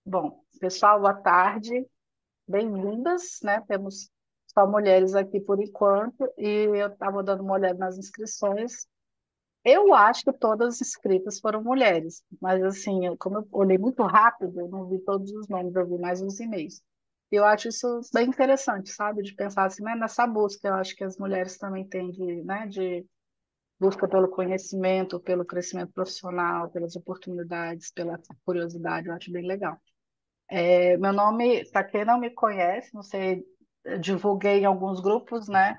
Bom, pessoal, boa tarde, bem-vindas, né? Temos só mulheres aqui por enquanto, e eu estava dando uma olhada nas inscrições. Eu acho que todas as inscritas foram mulheres, mas assim, como eu olhei muito rápido, eu não vi todos os nomes, eu vi mais uns e-mails. E eu acho isso bem interessante, sabe? De pensar assim, né? Nessa busca, eu acho que as mulheres também têm de busca pelo conhecimento, pelo crescimento profissional, pelas oportunidades, pela curiosidade, eu acho bem legal. Meu nome, para quem não me conhece, não sei, eu divulguei em alguns grupos, né?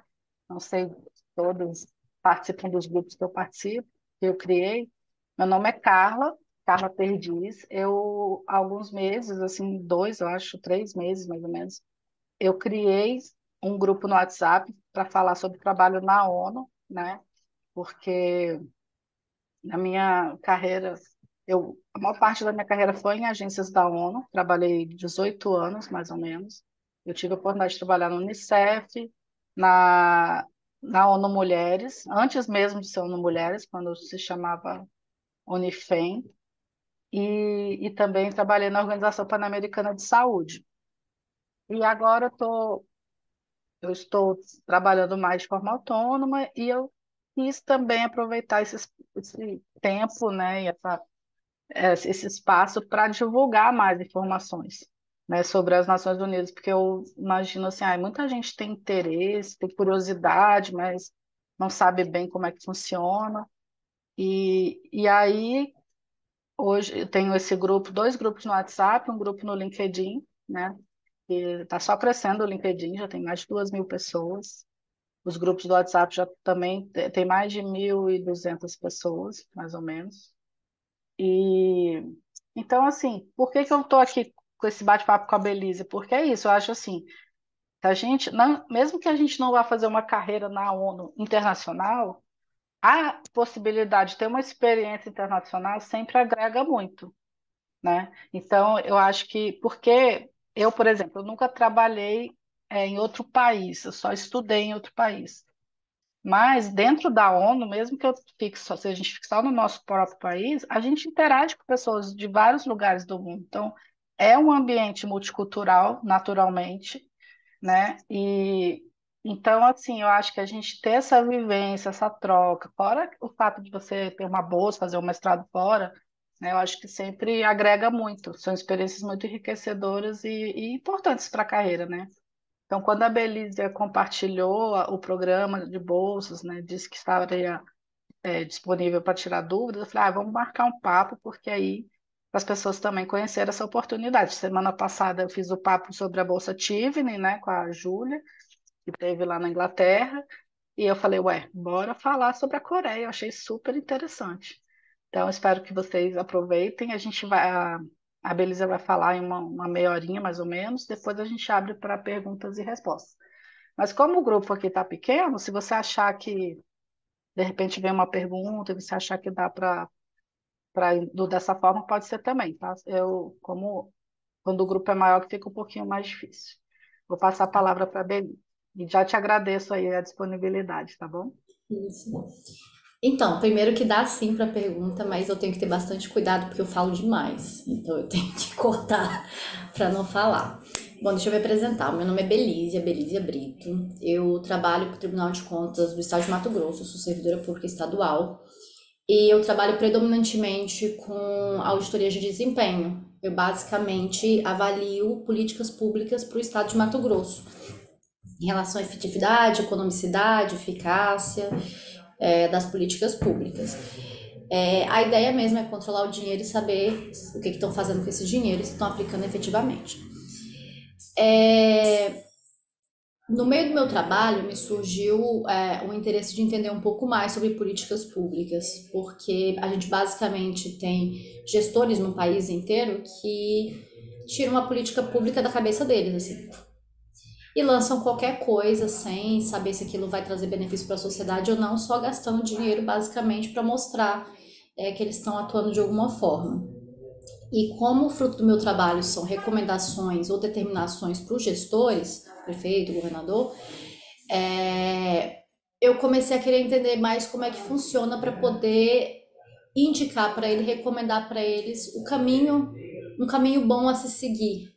Não sei, todos participam dos grupos que eu participo, que eu criei. Meu nome é Carla, Carla Perdiz. Eu, há alguns meses, assim, dois, eu acho, 3 meses mais ou menos, eu criei um grupo no WhatsApp para falar sobre trabalho na ONU, né? Porque na minha carreira, a maior parte da minha carreira foi em agências da ONU, trabalhei 18 anos, mais ou menos. Eu tive a oportunidade de trabalhar no Unicef, na, na ONU Mulheres, antes mesmo de ser ONU Mulheres, quando se chamava Unifem, e também trabalhei na Organização Pan-Americana de Saúde. E agora eu estou trabalhando mais de forma autônoma e eu quis também aproveitar esse tempo, né, e esse espaço para divulgar mais informações, né, sobre as Nações Unidas, porque eu imagino assim, muita gente tem interesse, tem curiosidade, mas não sabe bem como é que funciona. E aí, hoje, eu tenho esse grupo, dois grupos no WhatsApp, um grupo no LinkedIn, né, que está só crescendo o LinkedIn, já tem mais de 2.000 pessoas. Os grupos do WhatsApp já também tem mais de 1.200 pessoas, mais ou menos. E então, assim, por que que eu estou aqui com esse bate-papo com a Belize? Porque é isso, eu acho assim, que a gente, não, mesmo que a gente não vá fazer uma carreira na ONU internacional, a possibilidade de ter uma experiência internacional sempre agrega muito, né? Então, eu acho que, porque eu, por exemplo, eu nunca trabalhei em outro país, eu só estudei em outro país. Mas dentro da ONU, mesmo que eu fique só, se a gente fique só no nosso próprio país, a gente interage com pessoas de vários lugares do mundo. Então, é um ambiente multicultural, naturalmente, né? E então, assim, eu acho que a gente ter essa vivência, essa troca, fora o fato de você ter uma bolsa, fazer um mestrado fora, né? Eu acho que sempre agrega muito. São experiências muito enriquecedoras e importantes para a carreira, né? Então, quando a Belízia compartilhou o programa de bolsas, né, disse que estaria disponível para tirar dúvidas, eu falei, vamos marcar um papo, porque aí as pessoas também conheceram essa oportunidade. Semana passada eu fiz o papo sobre a Bolsa Tivni, né, com a Júlia, que teve lá na Inglaterra, e eu falei, bora falar sobre a Coreia, eu achei super interessante. Então, espero que vocês aproveitem. A Belisa vai falar em uma meia horinha, mais ou menos, depois a gente abre para perguntas e respostas. Mas como o grupo aqui está pequeno, se você achar que de repente vem uma pergunta e você achar que dá para ir dessa forma, pode ser também, tá? Como quando o grupo é maior, que fica um pouquinho mais difícil. Vou passar a palavra para a Beli. E já te agradeço aí a disponibilidade, tá bom? Isso. Então, primeiro que dá sim para pergunta, mas eu tenho que ter bastante cuidado porque eu falo demais. Então eu tenho que cortar para não falar. Bom, deixa eu me apresentar. Meu nome é Belízia Brito. Eu trabalho para o Tribunal de Contas do Estado de Mato Grosso, eu sou servidora pública estadual. E eu trabalho predominantemente com auditoria de desempenho. Eu basicamente avalio políticas públicas para o Estado de Mato Grosso, em relação à efetividade, economicidade, eficácia das políticas públicas. A ideia mesmo é controlar o dinheiro e saber o que estão fazendo com esse dinheiro e se estão aplicando efetivamente. No meio do meu trabalho, me surgiu o interesse de entender um pouco mais sobre políticas públicas, porque a gente basicamente tem gestores no país inteiro que tiram a política pública da cabeça deles, assim, e lançam qualquer coisa sem saber se aquilo vai trazer benefício para a sociedade ou não, só gastando dinheiro basicamente para mostrar que eles estão atuando de alguma forma. E como o fruto do meu trabalho são recomendações ou determinações para os gestores, prefeito, governador, é, eu comecei a querer entender mais como é que funciona para poder indicar para ele, recomendar para eles o caminho um caminho bom a se seguir.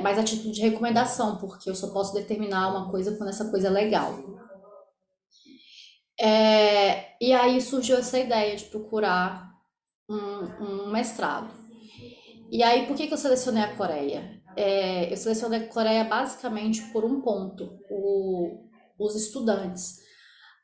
Mas a título de recomendação, porque eu só posso determinar uma coisa quando essa coisa é legal. E aí surgiu essa ideia de procurar um mestrado. E aí, por que que eu selecionei a Coreia? Eu selecionei a Coreia basicamente por um ponto, os estudantes.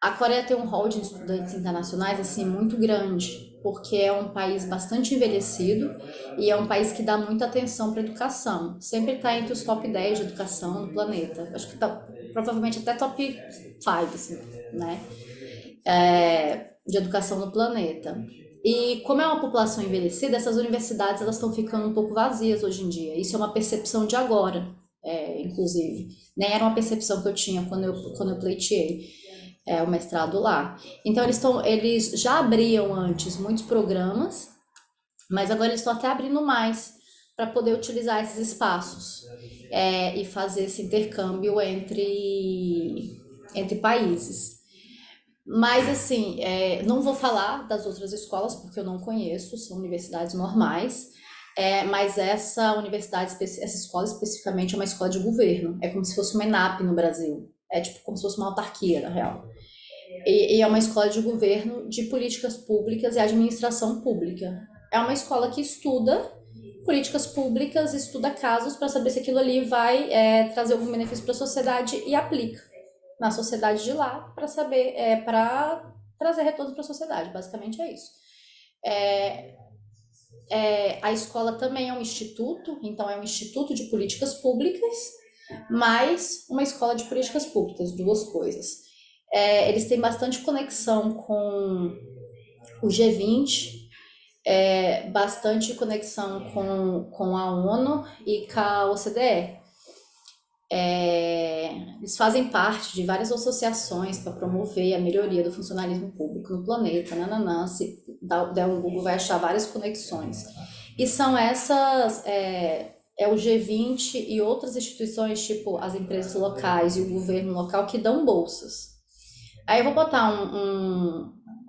A Coreia tem um hall de estudantes internacionais assim muito grande, porque é um país bastante envelhecido e é um país que dá muita atenção para a educação. Sempre está entre os top 10 de educação no planeta. Acho que tá, provavelmente até top 5, assim, né? De educação no planeta. E como é uma população envelhecida, essas universidades elas estão ficando um pouco vazias hoje em dia. Isso é uma percepção de agora, inclusive. Nem era uma percepção que eu tinha quando eu pleiteei o mestrado lá. Então eles já abriam antes muitos programas, mas agora eles estão até abrindo mais para poder utilizar esses espaços e fazer esse intercâmbio entre países. Mas, assim, não vou falar das outras escolas porque eu não conheço, são universidades normais. Mas essa escola especificamente é uma escola de governo. É como se fosse uma ENAP no Brasil. É tipo como se fosse uma autarquia, na real. E é uma escola de governo de políticas públicas e administração pública. É uma escola que estuda políticas públicas, estuda casos para saber se aquilo ali vai trazer algum benefício para a sociedade e aplica na sociedade de lá para saber, para trazer retorno para a sociedade. Basicamente é isso. A escola também é um instituto, então é um instituto de políticas públicas, mais uma escola de políticas públicas, duas coisas. Eles têm bastante conexão com o G20, bastante conexão com a ONU e com a OCDE. Eles fazem parte de várias associações para promover a melhoria do funcionalismo público no planeta. Nananã, se der um Google, vai achar várias conexões. E são essas, o G20 e outras instituições, tipo as empresas locais e o governo local, que dão bolsas. Aí eu vou botar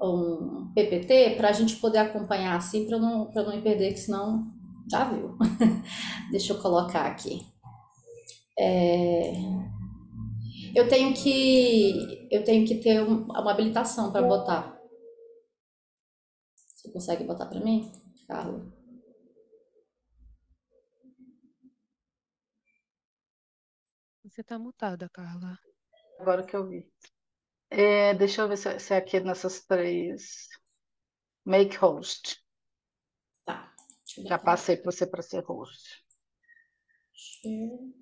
um PPT para a gente poder acompanhar assim, para não me perder, que senão já viu. Deixa eu colocar aqui. Eu tenho que ter uma habilitação para botar. Você consegue botar para mim, Carla? Você tá mutada, Carla. Agora que eu vi. Deixa eu ver se é aqui nessas três. Make host. Tá. Deixa eu Já botar. passei para você para ser host. Share.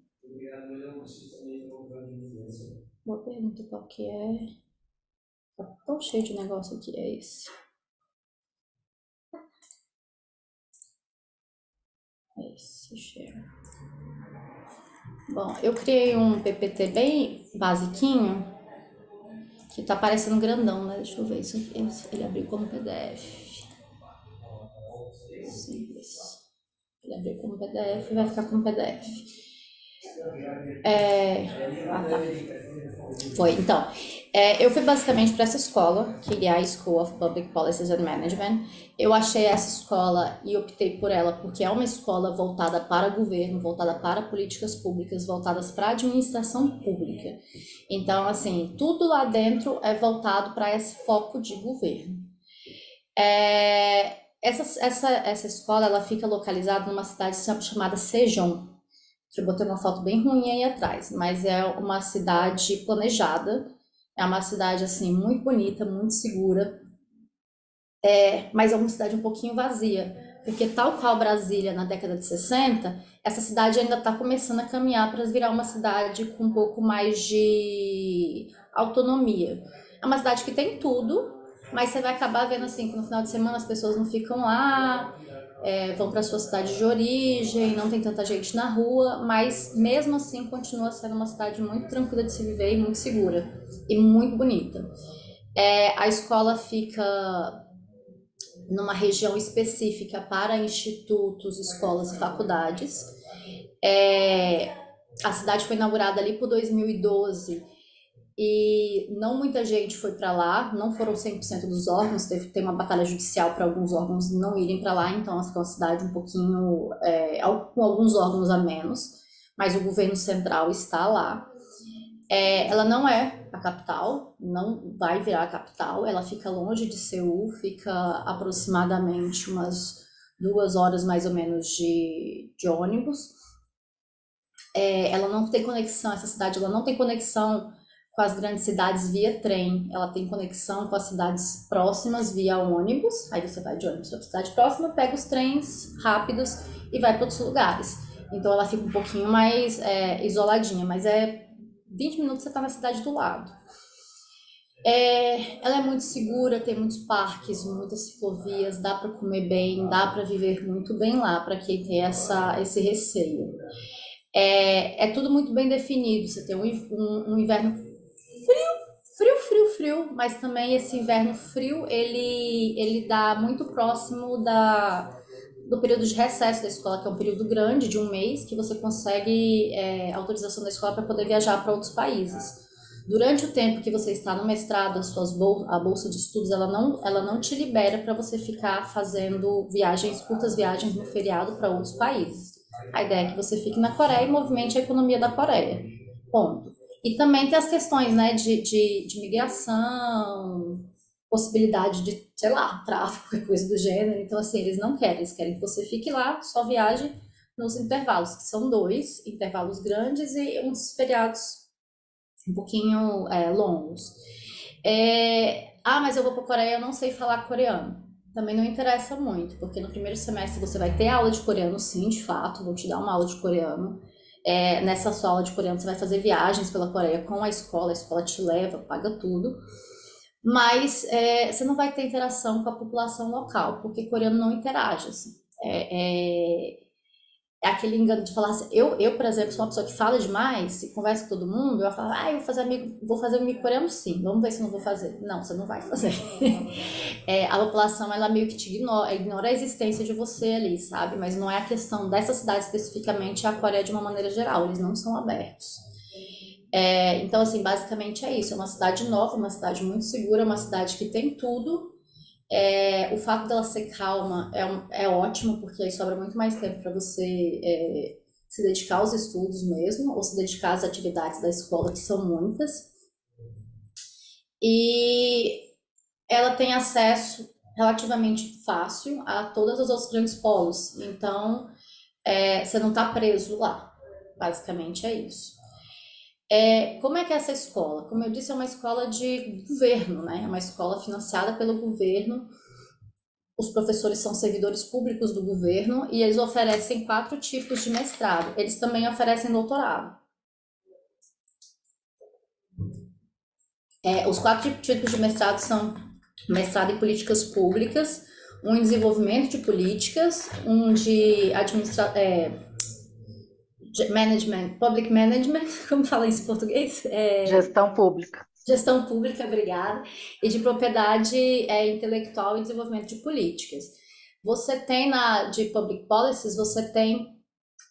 Boa pergunta, qual que é? Tá tão cheio de negócio aqui, é esse. É esse, share. Bom, eu criei um PPT bem basiquinho, que tá parecendo grandão, né? Deixa eu ver isso aqui. Ele abriu como PDF. Simples. Ele abriu como PDF e vai ficar como PDF. Tá. Foi, então. Eu fui basicamente para essa escola, que é a School of Public Policies and Management. Eu achei essa escola e optei por ela porque é uma escola voltada para governo, voltada para políticas públicas, voltadas para administração pública. Então, assim, tudo lá dentro é voltado para esse foco de governo. Essa escola ela fica localizada numa cidade chamada Sejong. Eu botei uma foto bem ruim aí atrás, mas é uma cidade planejada, é uma cidade assim muito bonita, muito segura, mas é uma cidade um pouquinho vazia, porque tal qual Brasília na década de 60, essa cidade ainda está começando a caminhar para virar uma cidade com um pouco mais de autonomia. É uma cidade que tem tudo, mas você vai acabar vendo assim que no final de semana as pessoas não ficam lá, vão para sua cidade de origem, não tem tanta gente na rua, mas mesmo assim continua sendo uma cidade muito tranquila de se viver e muito segura e muito bonita. A escola fica numa região específica para institutos, escolas e faculdades. A cidade foi inaugurada ali por 2012 e não muita gente foi para lá, não foram 100% dos órgãos, tem uma batalha judicial para alguns órgãos não irem para lá, então ela é uma cidade um pouquinho, com alguns órgãos a menos, mas o governo central está lá. Ela não é a capital, não vai virar a capital, ela fica longe de Seul, fica aproximadamente umas 2 horas mais ou menos de ônibus. Ela não tem conexão, essa cidade ela não tem conexão com as grandes cidades via trem, ela tem conexão com as cidades próximas via ônibus, aí você vai de ônibus para a cidade próxima, pega os trens rápidos e vai para outros lugares. Então ela fica um pouquinho mais isoladinha, mas 20 minutos você está na cidade do lado. Ela é muito segura, tem muitos parques, muitas ciclovias, dá para comer bem, dá para viver muito bem lá, para quem tem esse receio. É tudo muito bem definido, você tem um inverno frio, mas também esse inverno frio, ele dá muito próximo do período de recesso da escola, que é um período grande, de um mês, que você consegue autorização da escola para poder viajar para outros países. Durante o tempo que você está no mestrado, a bolsa de estudos, ela não te libera para você ficar fazendo curtas viagens no feriado para outros países. A ideia é que você fique na Coreia e movimente a economia da Coreia. Ponto. E também tem as questões, né, de migração, possibilidade de, sei lá, tráfico, qualquer coisa do gênero. Então, assim, eles não querem, eles querem que você fique lá, só viaje nos intervalos, que são 2 intervalos grandes e uns feriados um pouquinho longos. Mas eu vou para a Coreia, eu não sei falar coreano. Também não interessa muito, porque no primeiro semestre você vai ter aula de coreano, sim, de fato, vou te dar uma aula de coreano. Nessa sua aula de coreano você vai fazer viagens pela Coreia com a escola te leva, paga tudo. Mas você não vai ter interação com a população local, porque coreano não interage, assim. É aquele engano de falar assim, eu, por exemplo, sou uma pessoa que fala demais e conversa com todo mundo, eu falo, eu vou fazer amigo coreano sim, vamos ver se eu não vou fazer. Não, você não vai fazer. A população, ela meio que te ignora a existência de você ali, sabe? Mas não é a questão dessa cidade especificamente, é a Coreia de uma maneira geral, eles não são abertos. Então, assim, basicamente é isso, é uma cidade nova, uma cidade muito segura, uma cidade que tem tudo. O fato dela ser calma é ótimo, porque aí sobra muito mais tempo para você se dedicar aos estudos mesmo, ou se dedicar às atividades da escola, que são muitas. E ela tem acesso relativamente fácil a todos os outros grandes polos. Então, você não está preso lá. Basicamente é isso. Como é que é essa escola? Como eu disse, é uma escola de governo, né? É uma escola financiada pelo governo. Os professores são servidores públicos do governo e eles oferecem 4 tipos de mestrado. Eles também oferecem doutorado. Os 4 tipos de mestrado são mestrado em políticas públicas, um em desenvolvimento de políticas, um de public management, como fala isso em português? Gestão pública. Gestão pública, obrigada, e de propriedade intelectual e desenvolvimento de políticas. Você tem de public policies, você tem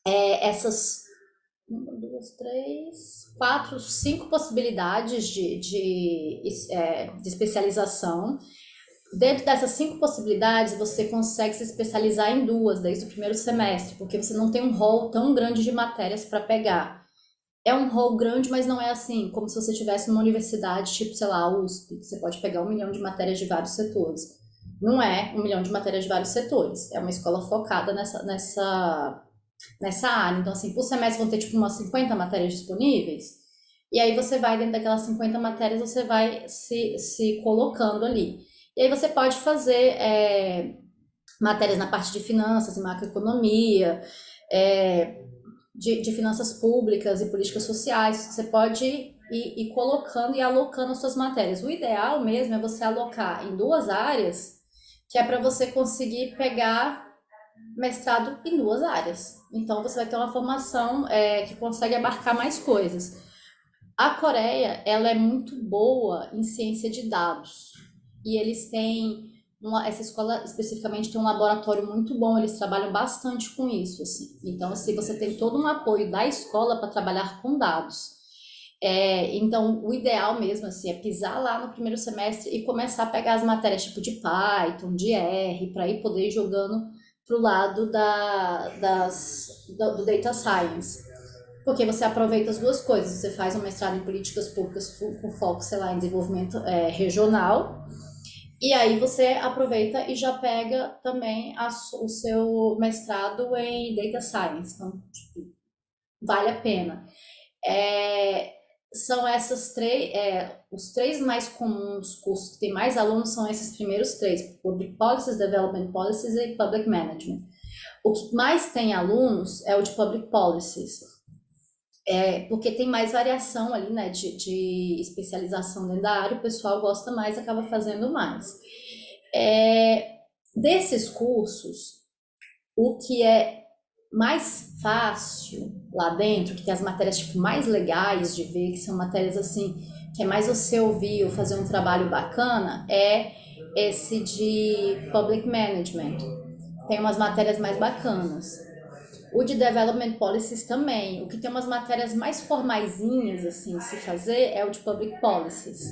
essas 1, 2, 3, 4, 5 possibilidades de especialização. Dentro dessas 5 possibilidades, você consegue se especializar em 2 desde o primeiro semestre, porque você não tem um rol tão grande de matérias para pegar. É um rol grande, mas não é assim, como se você estivesse numa universidade, tipo, sei lá, a USP, que você pode pegar 1 milhão de matérias de vários setores. Não é 1 milhão de matérias de vários setores. É uma escola focada nessa área. Então, assim, por semestre vão ter, tipo, umas 50 matérias disponíveis. E aí você vai, dentro daquelas 50 matérias, você vai se colocando ali. E aí você pode fazer matérias na parte de finanças e macroeconomia, de finanças públicas e políticas sociais. Você pode ir colocando e alocando as suas matérias. O ideal mesmo é você alocar em 2 áreas, que é para você conseguir pegar mestrado em 2 áreas. Então, você vai ter uma formação que consegue abarcar mais coisas. A Coreia, ela é muito boa em ciência de dados. E eles têm, essa escola especificamente tem um laboratório muito bom, eles trabalham bastante com isso, assim. Então, assim, você tem todo um apoio da escola para trabalhar com dados. Então, o ideal mesmo assim, é pisar lá no primeiro semestre e começar a pegar as matérias tipo de Python, de R, para ir poder ir jogando pro lado do Data Science. Porque você aproveita as duas coisas. Você faz um mestrado em políticas públicas com foco, sei lá, em desenvolvimento regional. E aí você aproveita e já pega também o seu mestrado em Data Science. Então, tipo, vale a pena. É, são essas três, os três mais comuns cursos que tem mais alunos são esses primeiros três: Public Policies, Development Policies e Public Management. O que mais tem alunos é o de Public Policies, porque tem mais variação ali, né, de especialização dentro da área, o pessoal gosta mais, acaba fazendo mais. Desses cursos, o que é mais fácil lá dentro, que tem as matérias tipo, mais legais de ver, que são matérias assim, que é mais você ouvir ou fazer um trabalho bacana, é esse de Public Management. Tem umas matérias mais bacanas. O de Development Policies também. O que tem umas matérias mais formaisinhas, assim, se fazer, é o de Public Policies.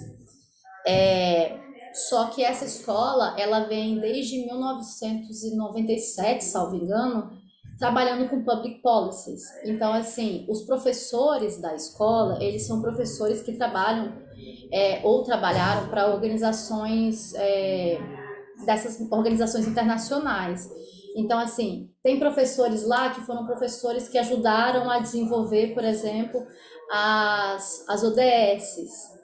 Só que essa escola, ela vem desde 1997, salvo engano, trabalhando com public policies. Então, assim, os professores da escola, eles são professores que trabalham ou trabalharam para organizações, dessas organizações internacionais. Então, assim, tem professores lá que foram professores que ajudaram a desenvolver, por exemplo, as ODSs.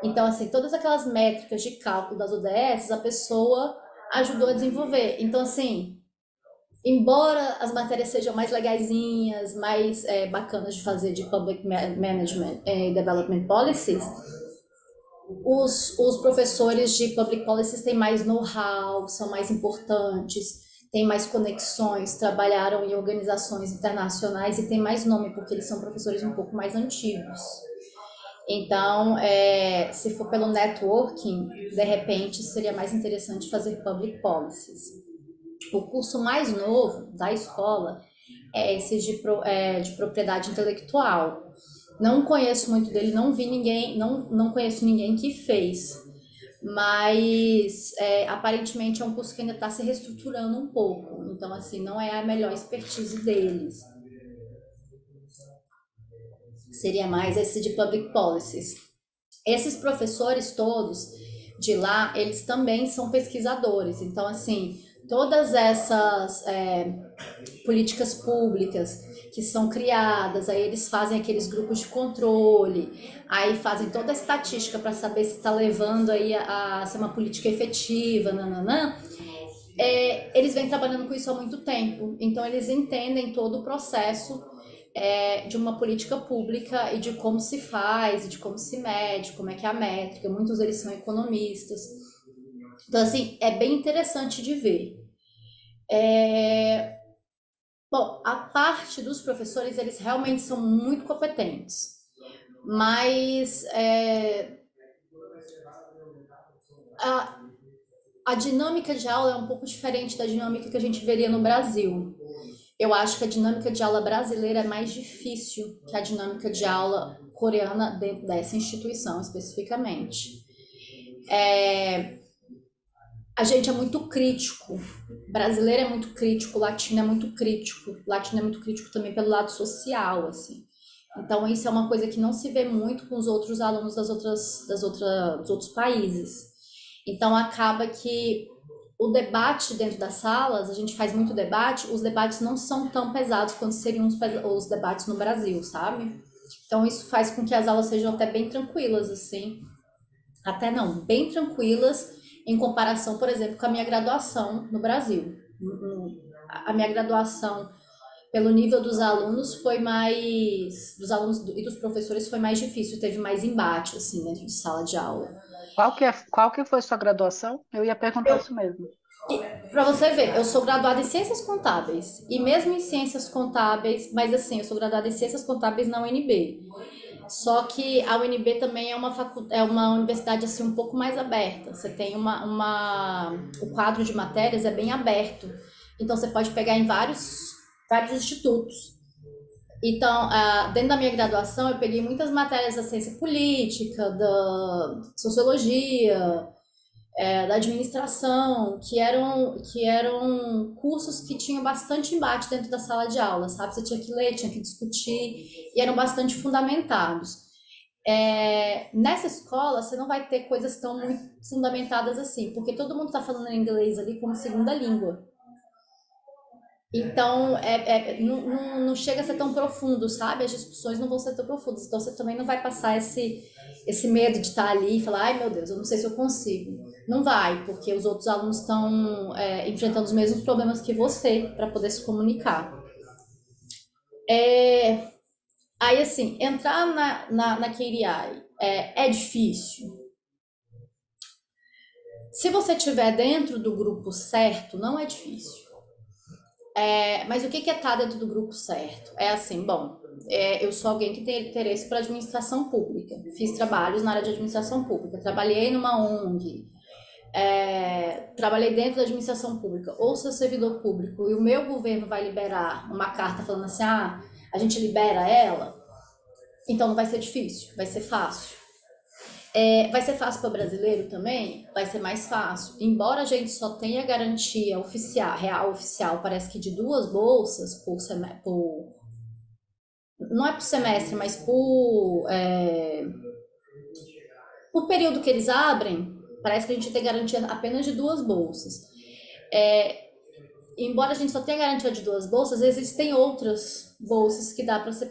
Então, assim, todas aquelas métricas de cálculo das ODS, a pessoa ajudou a desenvolver. Então, assim, embora as matérias sejam mais legaisinhas, mais bacanas de fazer de Public Management e Development Policies, os professores de Public Policies têm mais know-how, são mais importantes, têm mais conexões, trabalharam em organizações internacionais e têm mais nome, porque eles são professores um pouco mais antigos. Então, se for pelo networking, de repente seria mais interessante fazer Public Policies. O curso mais novo da escola é esse de propriedade intelectual. Não conheço muito dele, não vi ninguém, não conheço ninguém que fez, mas aparentemente é um curso que ainda está se reestruturando um pouco, então assim, não é a melhor expertise deles. Seria mais esse de Public Policies. Esses professores todos de lá, eles também são pesquisadores, então assim, todas essas políticas públicas que são criadas, aí eles fazem aqueles grupos de controle, aí fazem toda a estatística para saber se está levando aí a ser uma política efetiva, nananã. Eles vêm trabalhando com isso há muito tempo, então eles entendem todo o processo de uma política pública e de como se faz, e de como se mede, como é que é a métrica, muitos deles são economistas. Então, assim, é bem interessante de ver. Bom, a parte dos professores, eles realmente são muito competentes, mas a, a dinâmica de aula é um pouco diferente da dinâmica que a gente veria no Brasil. Eu acho que a dinâmica de aula brasileira é mais difícil que a dinâmica de aula coreana dentro dessa instituição especificamente. A gente é muito crítico, brasileiro é muito crítico, latino é muito crítico também pelo lado social, assim. Então isso é uma coisa que não se vê muito com os outros alunos dos outros países. Então acaba que o debate dentro das salas, a gente faz muito debate, os debates não são tão pesados quanto seriam os debates no Brasil, sabe? Então isso faz com que as aulas sejam até bem tranquilas, assim. Até não, bem tranquilas em comparação, por exemplo, com a minha graduação no Brasil. A minha graduação, pelo nível dos alunos, foi mais. Dos alunos e dos professores foi mais difícil, teve mais embate, assim, dentro de sala de aula. Qual que foi sua graduação? Eu ia perguntar isso mesmo. Para você ver, eu sou graduada em Ciências Contábeis. E mesmo em Ciências Contábeis, mas assim, eu sou graduada em Ciências Contábeis na UNB. Só que a UNB também é uma universidade assim um pouco mais aberta. Você tem o quadro de matérias é bem aberto. Então você pode pegar em vários institutos. Então, dentro da minha graduação, eu peguei muitas matérias da ciência política, da sociologia, da administração, que eram cursos que tinham bastante embate dentro da sala de aula, sabe? Você tinha que ler, tinha que discutir, e eram bastante fundamentados. Nessa escola, você não vai ter coisas tão muito fundamentadas assim, porque todo mundo está falando inglês ali como segunda língua. Então, não chega a ser tão profundo, sabe? As discussões não vão ser tão profundas. Então, você também não vai passar esse medo de estar ali e falar, ai meu Deus, eu não sei se eu consigo. Não vai, porque os outros alunos estão enfrentando os mesmos problemas que você para poder se comunicar. É, Aí, assim, entrar na KDI é difícil. Se você estiver dentro do grupo certo, não é difícil. Mas o que é estar dentro do grupo certo? É assim, bom, eu sou alguém que tem interesse para administração pública. Fiz trabalhos na área de administração pública. Trabalhei numa ONG. Trabalhei dentro da administração pública. Ou sou servidor público e o meu governo vai liberar uma carta falando assim, a gente libera ela, então não vai ser difícil, vai ser fácil. Vai ser fácil para o brasileiro também? Vai ser mais fácil. Embora a gente só tenha garantia oficial, real oficial, parece que de 2 bolsas não é por semestre, mas por período que eles abrem, parece que a gente tem garantia apenas de 2 bolsas. Embora a gente só tenha garantia de 2 bolsas, existem outras bolsas que dá para ser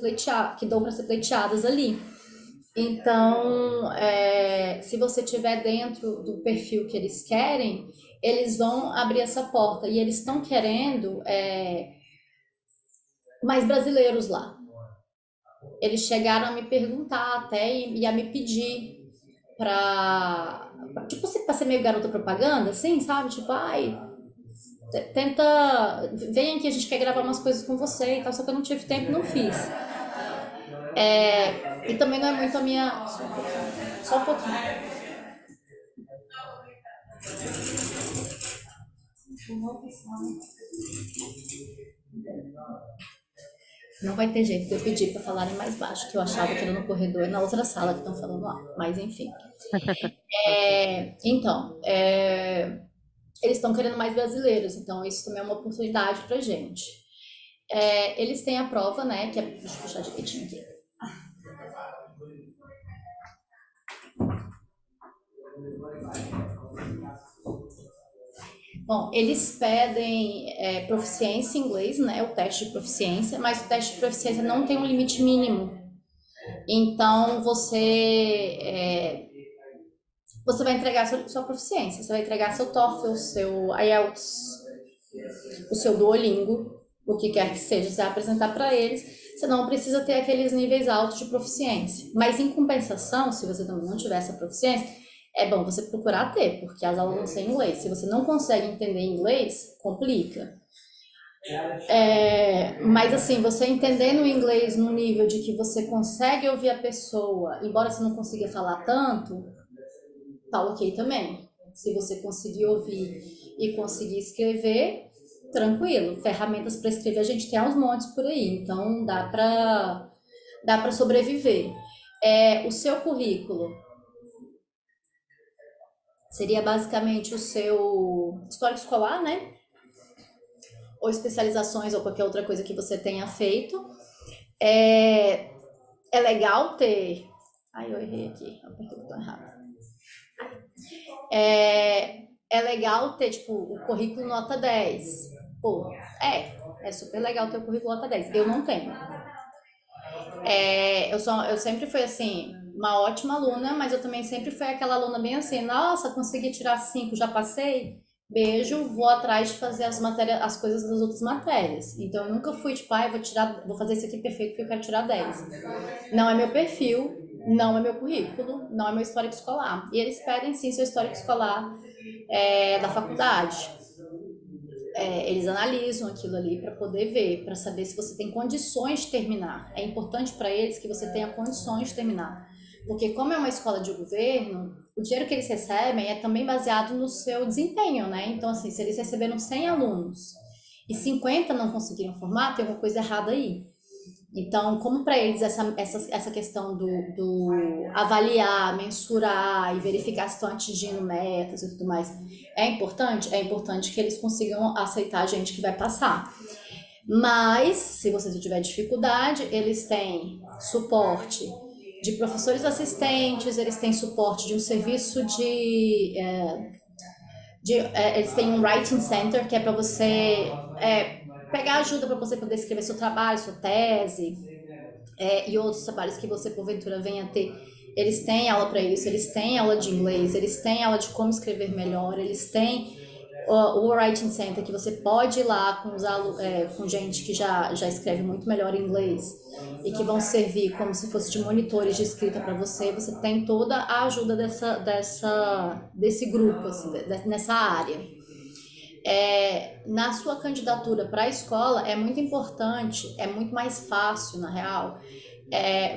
que dão para ser pleiteadas ali. Então, se você estiver dentro do perfil que eles querem, eles vão abrir essa porta. E eles estão querendo mais brasileiros lá. Eles chegaram a me perguntar até e a me pedir tipo, pra ser meio garota propaganda, assim, sabe? Tipo, ai, tenta, vem aqui, a gente quer gravar umas coisas com você e tal, só que eu não tive tempo, não fiz. E também não é muito a minha. Só um pouquinho. Não vai ter jeito de eu pedir para falarem mais baixo, que eu achava que era no corredor e na outra sala que estão falando lá. Mas enfim. Então, eles estão querendo mais brasileiros, então isso também é uma oportunidade para gente. Eles têm a prova, né? Deixa eu puxar direitinho aqui. Bom, eles pedem proficiência em inglês, né? O teste de proficiência, mas o teste de proficiência não tem um limite mínimo. Então você vai entregar sua proficiência, você vai entregar seu TOEFL, seu IELTS, o seu Duolingo, o que quer que seja, você vai apresentar para eles. Você não precisa ter aqueles níveis altos de proficiência. Mas em compensação, se você também não tiver essa proficiência, é bom você procurar ter, porque as aulas vão ser em inglês. Se você não consegue entender inglês, complica. Mas assim, você entendendo o inglês no nível de que você consegue ouvir a pessoa, embora você não consiga falar tanto, tá ok também. Se você conseguir ouvir e conseguir escrever, tranquilo. Ferramentas para escrever a gente tem aos montes por aí, então dá para sobreviver. O seu currículo seria basicamente o seu histórico escolar, né? Ou especializações ou qualquer outra coisa que você tenha feito. É legal ter. Ai, eu errei aqui, eu apertei o botão errado. É legal ter, tipo, o currículo nota 10. Pô, é super legal ter o currículo nota 10. Eu não tenho. Eu sempre fui, assim, uma ótima aluna, mas eu também sempre fui aquela aluna bem assim, nossa, consegui tirar 5, já passei, beijo, vou atrás de fazer as coisas das outras matérias. Então, eu nunca fui, tipo, vou fazer isso aqui perfeito porque eu quero tirar 10. Não é meu perfil, não é meu currículo, não é meu histórico escolar. E eles pedem, sim, seu histórico escolar da faculdade. Eles analisam aquilo ali para poder ver, para saber se você tem condições de terminar. É importante para eles que você tenha condições de terminar. Porque como é uma escola de governo, o dinheiro que eles recebem é também baseado no seu desempenho, né? Então, assim, se eles receberam 100 alunos e 50 não conseguiram formar, tem alguma coisa errada aí. Então, como para eles essa questão do avaliar, mensurar e verificar se estão atingindo metas e tudo mais é importante que eles consigam aceitar a gente que vai passar. Mas, se você tiver dificuldade, eles têm suporte de professores assistentes, eles têm suporte de um serviço eles têm um writing center que é para você pegar ajuda para você poder escrever seu trabalho, sua tese, e outros trabalhos que você porventura venha a ter. Eles têm aula para isso, eles têm aula de inglês, eles têm aula de como escrever melhor, eles têm o Writing Center, que você pode ir lá com, com gente que já escreve muito melhor em inglês e que vão servir como se fosse de monitores de escrita para você. Você tem toda a ajuda desse grupo, assim, nessa área. Na sua candidatura para a escola é muito importante, é muito mais fácil, na real,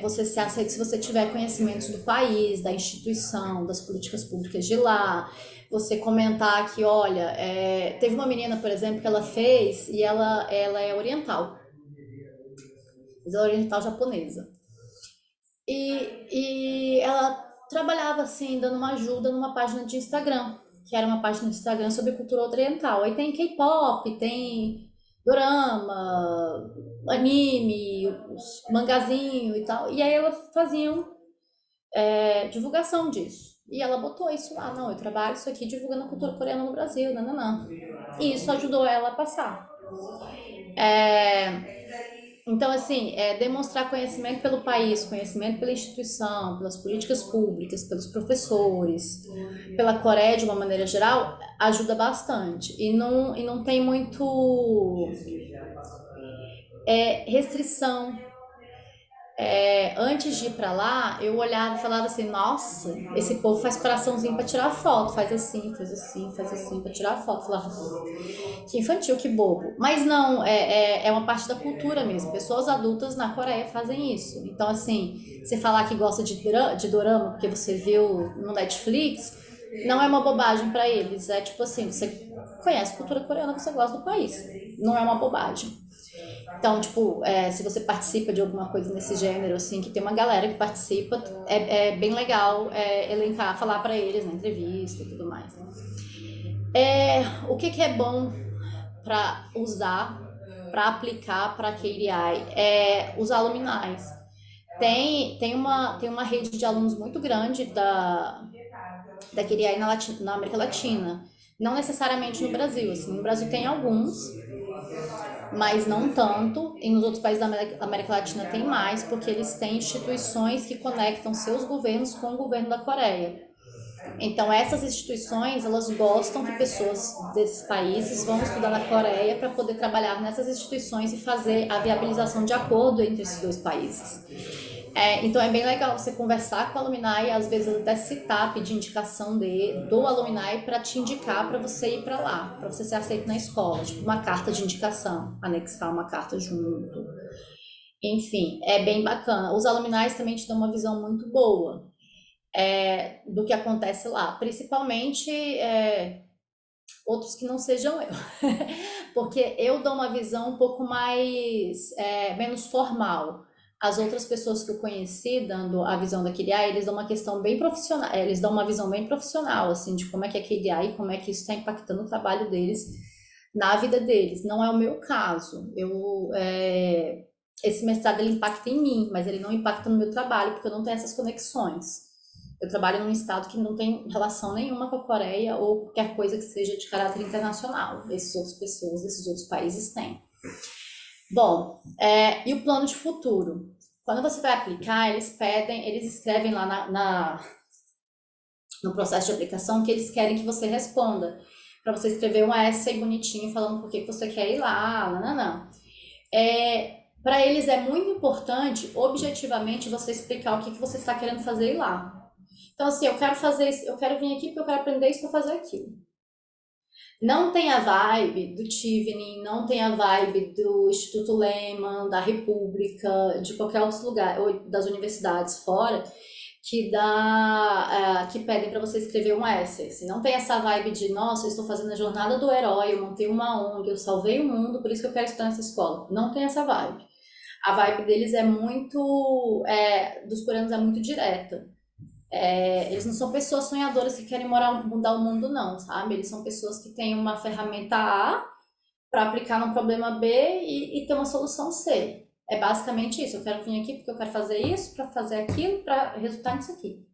você se aceita se você tiver conhecimentos do país, da instituição, das políticas públicas de lá. Você comentar que, olha, teve uma menina, por exemplo, que ela fez e ela é oriental, mas ela é oriental japonesa. E ela trabalhava assim, dando uma ajuda numa página de Instagram, que era uma página de Instagram sobre cultura oriental. Aí tem K-pop, tem dorama, anime, mangazinho e tal. E aí elas faziam divulgação disso. E ela botou isso lá, não, eu trabalho isso aqui divulgando a cultura coreana no Brasil, não, não, não. E isso ajudou ela a passar. É, então, assim, demonstrar conhecimento pelo país, conhecimento pela instituição, pelas políticas públicas, pelos professores, pela Coreia de uma maneira geral, ajuda bastante. E não tem muito restrição. Antes de ir pra lá, eu olhava e falava assim, nossa, esse povo faz coraçãozinho pra tirar foto, faz assim, faz assim, faz assim pra tirar foto. Eu falava, que infantil, que bobo. Mas não, é uma parte da cultura mesmo. Pessoas adultas na Coreia fazem isso. Então, assim, você falar que gosta de dorama porque você viu no Netflix, não é uma bobagem pra eles. É tipo assim, você conhece cultura coreana, você gosta do país. Não é uma bobagem. Então, tipo, se você participa de alguma coisa nesse gênero, assim, que tem uma galera que participa, é bem legal elencar, falar pra eles na entrevista e tudo mais. O que é bom para usar, para aplicar para KDI os alumni. Tem uma rede de alunos muito grande da KDI na América Latina. Não necessariamente no Brasil. Assim, no Brasil tem alguns, mas não tanto. E nos outros países da América Latina tem mais, porque eles têm instituições que conectam seus governos com o governo da Coreia. Então, essas instituições, elas gostam que pessoas desses países vão estudar na Coreia para poder trabalhar nessas instituições e fazer a viabilização de acordo entre esses dois países. Então, é bem legal você conversar com o alumni e às vezes até citar, pedir indicação do alumni para te indicar para você ir para lá, para você ser aceito na escola, tipo uma carta de indicação, anexar uma carta junto. Enfim, é bem bacana. Os alumni também te dão uma visão muito boa do que acontece lá, principalmente outros que não sejam eu, porque eu dou uma visão um pouco mais menos formal. As outras pessoas que eu conheci dando a visão da KDI, eles dão uma questão bem profissional, eles dão uma visão bem profissional, assim, de como é que é a KDI e como é que isso está impactando o trabalho deles na vida deles. Não é o meu caso. Esse mestrado ele impacta em mim, mas ele não impacta no meu trabalho, porque eu não tenho essas conexões. Eu trabalho num estado que não tem relação nenhuma com a Coreia ou qualquer coisa que seja de caráter internacional. Essas outras pessoas, esses outros países têm. Bom, e o plano de futuro? Quando você vai aplicar, eles escrevem lá no processo de aplicação que eles querem que você responda. Para você escrever um essay bonitinho falando por que você quer ir lá, não. Para eles é muito importante, objetivamente, você explicar o que você está querendo fazer lá. Então, assim, eu quero fazer isso, eu quero vir aqui porque eu quero aprender isso para fazer aquilo. Não tem a vibe do Chevening, não tem a vibe do Instituto Lehman, da República, de qualquer outro lugar, ou das universidades fora, que pedem para você escrever um essay. Assim, não tem essa vibe de, nossa, eu estou fazendo a jornada do herói, eu montei uma ONG, eu salvei o mundo, por isso que eu quero estudar nessa escola. Não tem essa vibe. A vibe deles é muito, dos coreanos é muito direta. Eles não são pessoas sonhadoras que querem mudar o mundo, não, sabe? Eles são pessoas que têm uma ferramenta A para aplicar no problema B e ter uma solução C. É basicamente isso. Eu quero vir aqui porque eu quero fazer isso, para fazer aquilo, para resultar nisso aqui.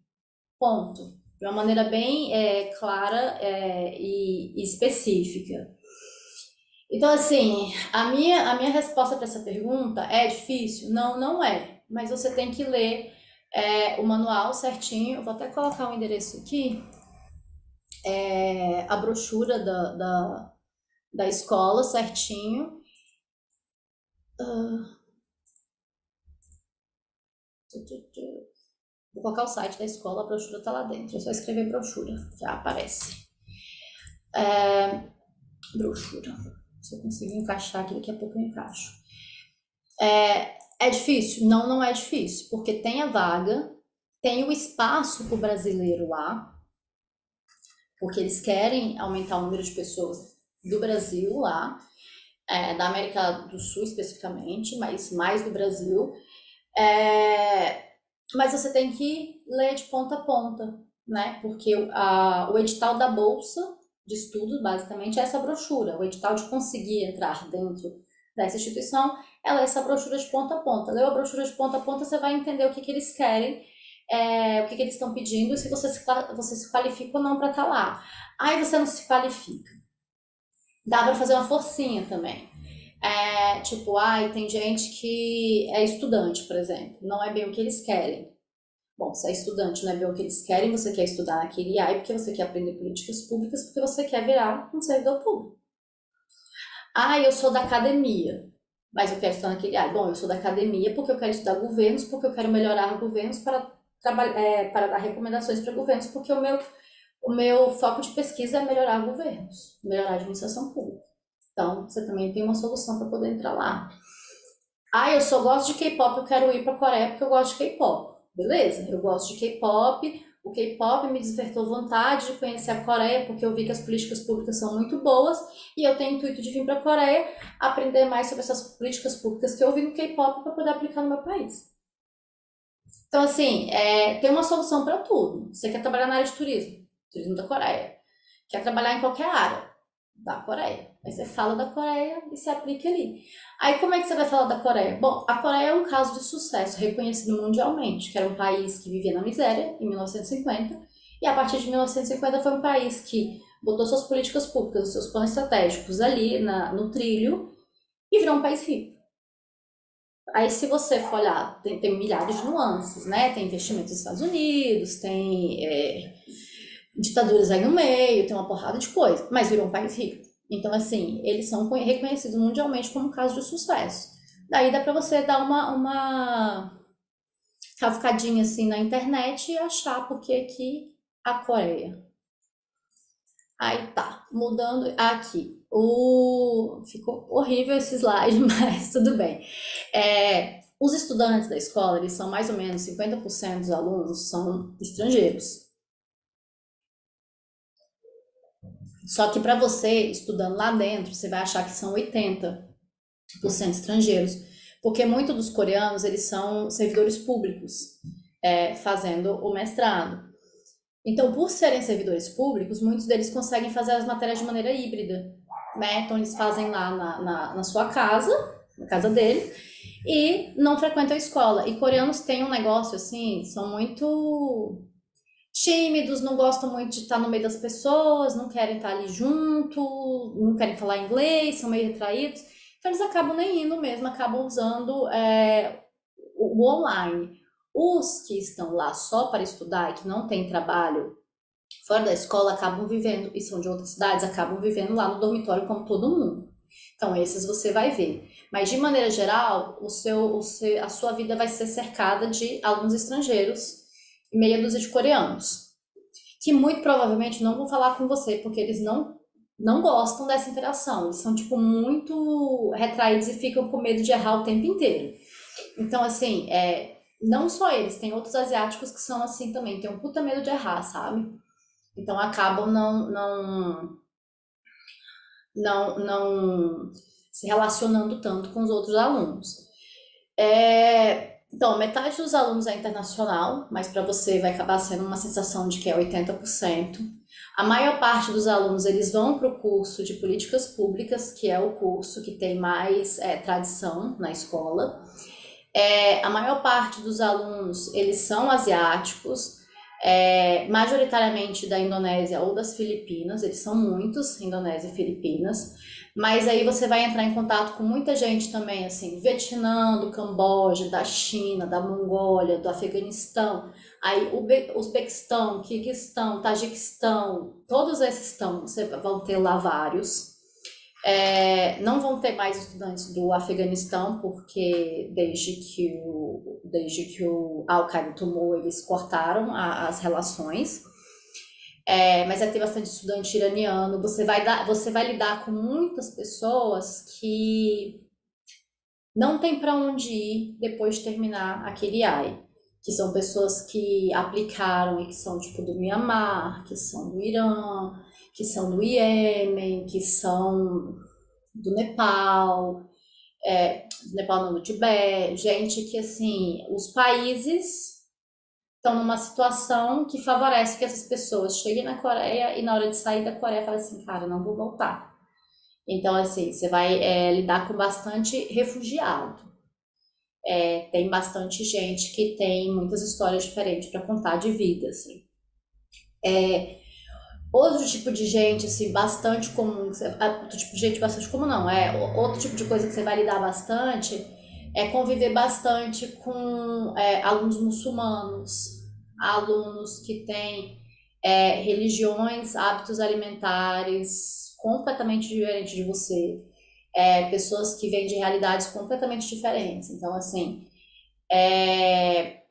Ponto. De uma maneira bem clara e específica. Então, assim, a minha resposta para essa pergunta é difícil? Não, não é. Mas você tem que ler o manual certinho. Eu vou até colocar o endereço aqui. A brochura da escola certinho. Vou colocar o site da escola, a brochura tá lá dentro. É só escrever brochura, já aparece. Brochura. Se eu conseguir encaixar aqui, daqui a pouco eu encaixo. É difícil? Não, não é difícil, porque tem a vaga, tem o espaço para o brasileiro lá, porque eles querem aumentar o número de pessoas do Brasil lá, da América do Sul especificamente, mas mais do Brasil. Mas você tem que ler de ponta a ponta, né? Porque o edital da Bolsa de Estudos, basicamente, é essa brochura. O edital de conseguir entrar dentro dessa instituição, ela é essa brochura de ponta a ponta. Leu a brochura de ponta a ponta, você vai entender o que eles querem, o que eles estão pedindo, e se você se qualifica ou não para estar lá. Aí você não se qualifica. Dá para fazer uma forcinha também. Tipo, tem gente que é estudante, por exemplo, não é bem o que eles querem. Bom, se é estudante, não é bem o que eles querem, você quer estudar naquele AI porque você quer aprender políticas públicas, porque você quer virar um servidor público. Eu sou da academia, mas eu quero estudar naquele AI. Bom, eu sou da academia porque eu quero estudar governos, porque eu quero melhorar governos para dar recomendações para governos, porque o meu foco de pesquisa é melhorar governos, melhorar a administração pública. Então, você também tem uma solução para poder entrar lá. Eu só gosto de K-pop, eu quero ir para a Coreia porque eu gosto de K-pop. Beleza, eu gosto de K-pop. O K-pop me despertou vontade de conhecer a Coreia porque eu vi que as políticas públicas são muito boas e eu tenho o intuito de vir para a Coreia aprender mais sobre essas políticas públicas que eu vi no K-pop para poder aplicar no meu país. Então, assim, tem uma solução para tudo. Você quer trabalhar na área de turismo da Coreia. Quer trabalhar em qualquer área da Coreia. Aí você fala da Coreia e se aplica ali. Aí como é que você vai falar da Coreia? Bom, a Coreia é um caso de sucesso reconhecido mundialmente, que era um país que vivia na miséria em 1950, e a partir de 1950 foi um país que botou suas políticas públicas, os seus planos estratégicos ali no trilho e virou um país rico. Aí se você for olhar, tem milhares de nuances, né? Tem investimentos nos Estados Unidos, tem ditaduras aí no meio, tem uma porrada de coisa, mas virou um país rico. Então, assim, eles são reconhecidos mundialmente como um caso de sucesso. Daí dá pra você dar uma cavucadinha assim na internet e achar porque que a Coreia. Aí tá, mudando aqui. Ficou horrível esse slide, mas tudo bem. Os estudantes da escola, eles são mais ou menos 50% dos alunos são estrangeiros. Só que para você, estudando lá dentro, você vai achar que são 80% estrangeiros, porque muitos dos coreanos, eles são servidores públicos, fazendo o mestrado. Então, por serem servidores públicos, muitos deles conseguem fazer as matérias de maneira híbrida, né? Então, eles fazem lá na sua casa, na casa dele, e não frequentam a escola. E coreanos têm um negócio assim, são muito tímidos, não gostam muito de estar no meio das pessoas, não querem estar ali junto, não querem falar inglês, são meio retraídos. Então eles acabam nem indo mesmo, acabam usando o online. Os que estão lá só para estudar e que não têm trabalho fora da escola acabam vivendo, e são de outras cidades, acabam vivendo lá no dormitório como todo mundo. Então esses você vai ver. Mas de maneira geral, a sua vida vai ser cercada de alunos estrangeiros e meia dúzia de coreanos, que muito provavelmente não vão falar com você, porque eles não gostam dessa interação. Eles são, tipo, muito retraídos e ficam com medo de errar o tempo inteiro. Então, assim, não só eles, tem outros asiáticos que são assim também, tem um puta medo de errar, sabe? Então acabam não se relacionando tanto com os outros alunos. Então, metade dos alunos é internacional, mas para você vai acabar sendo uma sensação de que é 80%. A maior parte dos alunos eles vão para o curso de políticas públicas, que é o curso que tem mais tradição na escola. A maior parte dos alunos eles são asiáticos, majoritariamente da Indonésia ou das Filipinas, eles são muitos, Indonésia e Filipinas, mas aí você vai entrar em contato com muita gente também, assim, do Vietnã, do Camboja, da China, da Mongólia, do Afeganistão, aí Uzbequistão, Quirguistão, Tajiquistão, todos esses estão, você vão ter lá vários. Não vão ter mais estudantes do Afeganistão, porque desde que o Al-Qaeda tomou, eles cortaram as relações. Mas vai ter bastante estudante iraniano. Você vai lidar com muitas pessoas que não tem para onde ir depois de terminar aquele AI. Que são pessoas que aplicaram e que são tipo do Mianmar, que são do Irã, que são do Iêmen, que são do Nepal, do Nepal não, do Tibete, gente que assim, os países estão numa situação que favorece que essas pessoas cheguem na Coreia e na hora de sair da Coreia falem assim, cara, não vou voltar. Então, assim, você vai lidar com bastante refugiado. Tem bastante gente que tem muitas histórias diferentes para contar de vida, assim. Outro tipo de gente, assim, bastante comum, outro tipo de gente bastante comum não, outro tipo de coisa que você vai lidar bastante é conviver bastante com alunos muçulmanos, alunos que têm religiões, hábitos alimentares completamente diferentes de você, pessoas que vêm de realidades completamente diferentes. Então, assim, é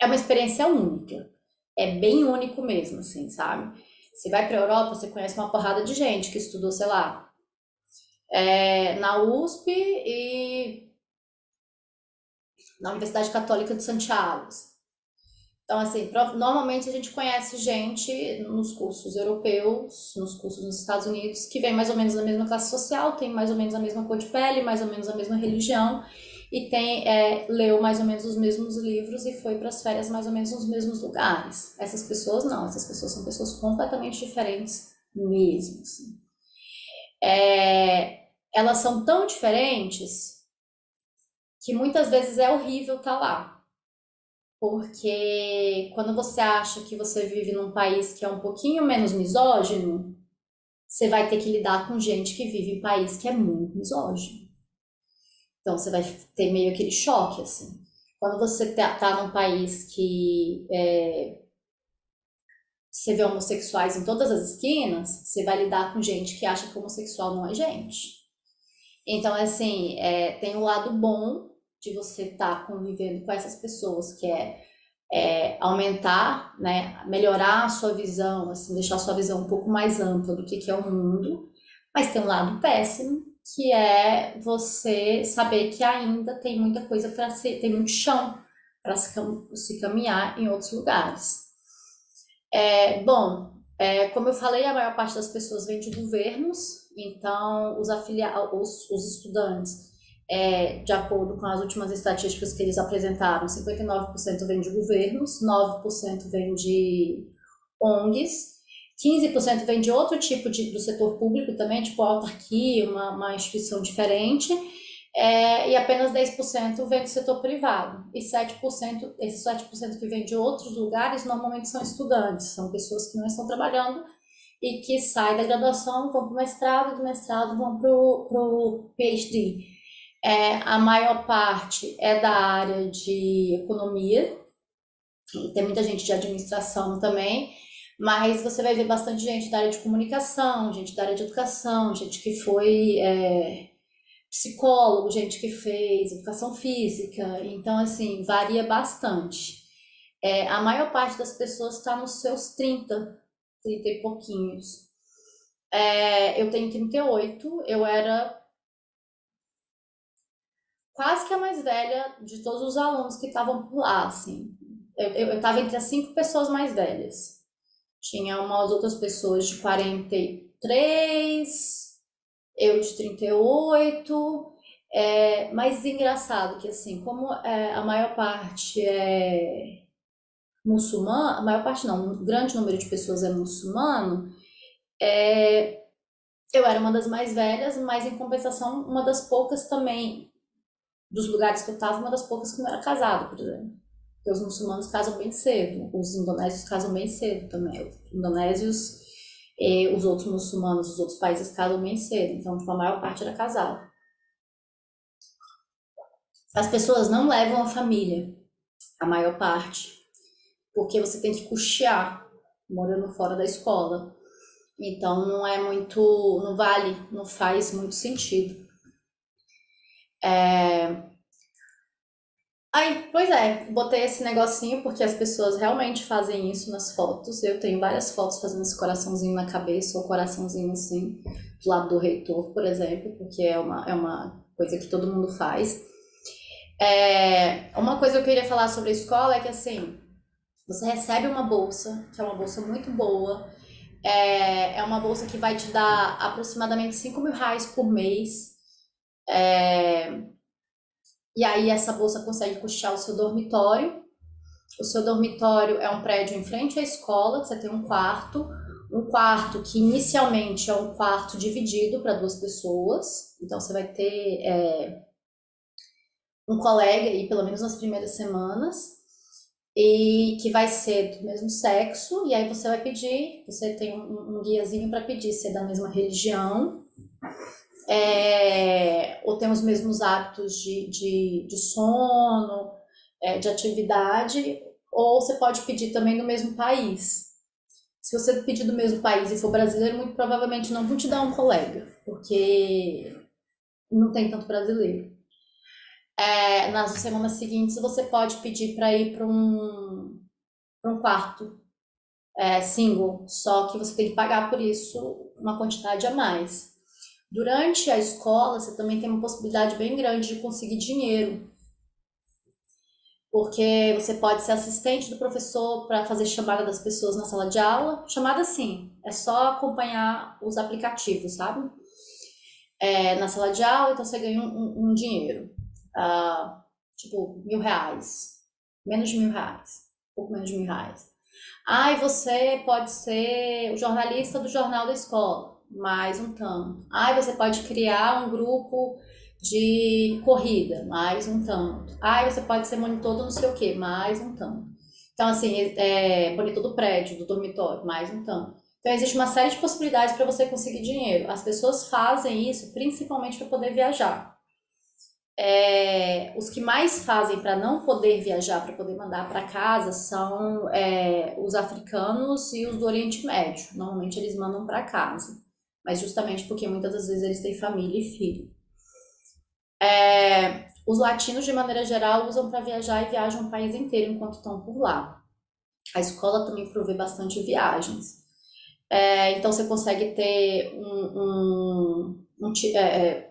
uma experiência única. É bem único mesmo, assim, sabe? Você vai pra Europa, você conhece uma porrada de gente que estudou, sei lá, na USP e na Universidade Católica de Santiago. Então, assim, normalmente a gente conhece gente nos cursos europeus, nos cursos nos Estados Unidos, que vem mais ou menos da mesma classe social, tem mais ou menos a mesma cor de pele, mais ou menos a mesma religião, e leu mais ou menos os mesmos livros e foi para as férias mais ou menos nos mesmos lugares. Essas pessoas não, essas pessoas são pessoas completamente diferentes mesmo. Assim. Elas são tão diferentes que muitas vezes é horrível estar lá. Porque quando você acha que você vive num país que é um pouquinho menos misógino, você vai ter que lidar com gente que vive em um país que é muito misógino. Então você vai ter meio aquele choque, assim. Quando você tá num país que você vê homossexuais em todas as esquinas, você vai lidar com gente que acha que homossexual não é gente. Então, assim, tem o lado bom de você estar convivendo com essas pessoas, que aumentar, né, melhorar a sua visão, assim, deixar a sua visão um pouco mais ampla do que é o mundo, mas tem um lado péssimo, que é você saber que ainda tem muita coisa para ser, tem muito chão para se caminhar em outros lugares. Bom, como eu falei, a maior parte das pessoas vem de governos, então os estudantes, de acordo com as últimas estatísticas que eles apresentaram, 59% vem de governos, 9% vem de ONGs, 15% vem de outro tipo do setor público também, tipo autarquia, uma instituição diferente, e apenas 10% vem do setor privado. E 7%, esses 7% que vem de outros lugares normalmente são estudantes, são pessoas que não estão trabalhando e que saem da graduação, vão para o mestrado, e do mestrado vão para o PhD. A maior parte é da área de economia, tem muita gente de administração também, mas você vai ver bastante gente da área de comunicação, gente da área de educação, gente que foi psicólogo, gente que fez educação física, então assim, varia bastante. A maior parte das pessoas está nos seus 30 e pouquinhos. Eu tenho 38, eu era quase que a mais velha de todos os alunos que estavam por lá, assim. Eu estava entre as 5 pessoas mais velhas. Tinha umas outras pessoas de 43, eu de 38, Mas engraçado que, assim, como a maior parte é muçulmana, a maior parte não, um grande número de pessoas é muçulmano, eu era uma das mais velhas, mas em compensação, uma das poucas também, dos lugares que eu estava, uma das poucas que não era casada, por exemplo. Porque os muçulmanos casam bem cedo, os indonésios casam bem cedo também. Os indonésios e os outros muçulmanos, os outros países casam bem cedo. Então, tipo, a maior parte era casada. As pessoas não levam a família, a maior parte, porque você tem que custear morando fora da escola. Então, não é muito, não vale, não faz muito sentido. Aí, pois é, botei esse negocinho porque as pessoas realmente fazem isso nas fotos. Eu tenho várias fotos fazendo esse coraçãozinho na cabeça, ou coraçãozinho assim, do lado do reitor, por exemplo, porque é uma coisa que todo mundo faz. Uma coisa que eu queria falar sobre a escola é que, assim, você recebe uma bolsa, que é uma bolsa muito boa, é uma bolsa que vai te dar aproximadamente R$ 5.000 por mês. E aí essa bolsa consegue custear o seu dormitório. O seu dormitório é um prédio em frente à escola, você tem um quarto que inicialmente é um quarto dividido para duas pessoas, então você vai ter um colega aí, pelo menos nas primeiras semanas, e que vai ser do mesmo sexo, e aí você vai pedir, você tem um guiazinho para pedir se é da mesma religião, ou tem os mesmos hábitos de sono, de atividade, ou você pode pedir também do mesmo país. Se você pedir do mesmo país e for brasileiro, muito provavelmente não vão te dar um colega, porque não tem tanto brasileiro. Nas semanas seguintes, você pode pedir para ir para um quarto single, só que você tem que pagar por isso uma quantidade a mais. Durante a escola, você também tem uma possibilidade bem grande de conseguir dinheiro, porque você pode ser assistente do professor para fazer chamada das pessoas na sala de aula. Chamada sim, é só acompanhar os aplicativos, sabe? Na sala de aula, então você ganha um dinheiro, tipo R$ 1.000, menos de R$ 1.000, pouco menos de R$ 1.000. E você pode ser o jornalista do jornal da escola, mais um tanto. Você pode criar um grupo de corrida, mais um tanto. Você pode ser monitor do não sei o que, mais um tanto. Então, assim, monitor do prédio, do dormitório, mais um tanto. Então, existe uma série de possibilidades para você conseguir dinheiro. As pessoas fazem isso principalmente para poder viajar. Os que mais fazem para não poder viajar, para poder mandar para casa, são os africanos e os do Oriente Médio. Normalmente eles mandam para casa, mas justamente porque muitas das vezes eles têm família e filho. Os latinos, de maneira geral, usam para viajar e viajam o país inteiro enquanto estão por lá. A escola também provê bastante viagens. Então você consegue ter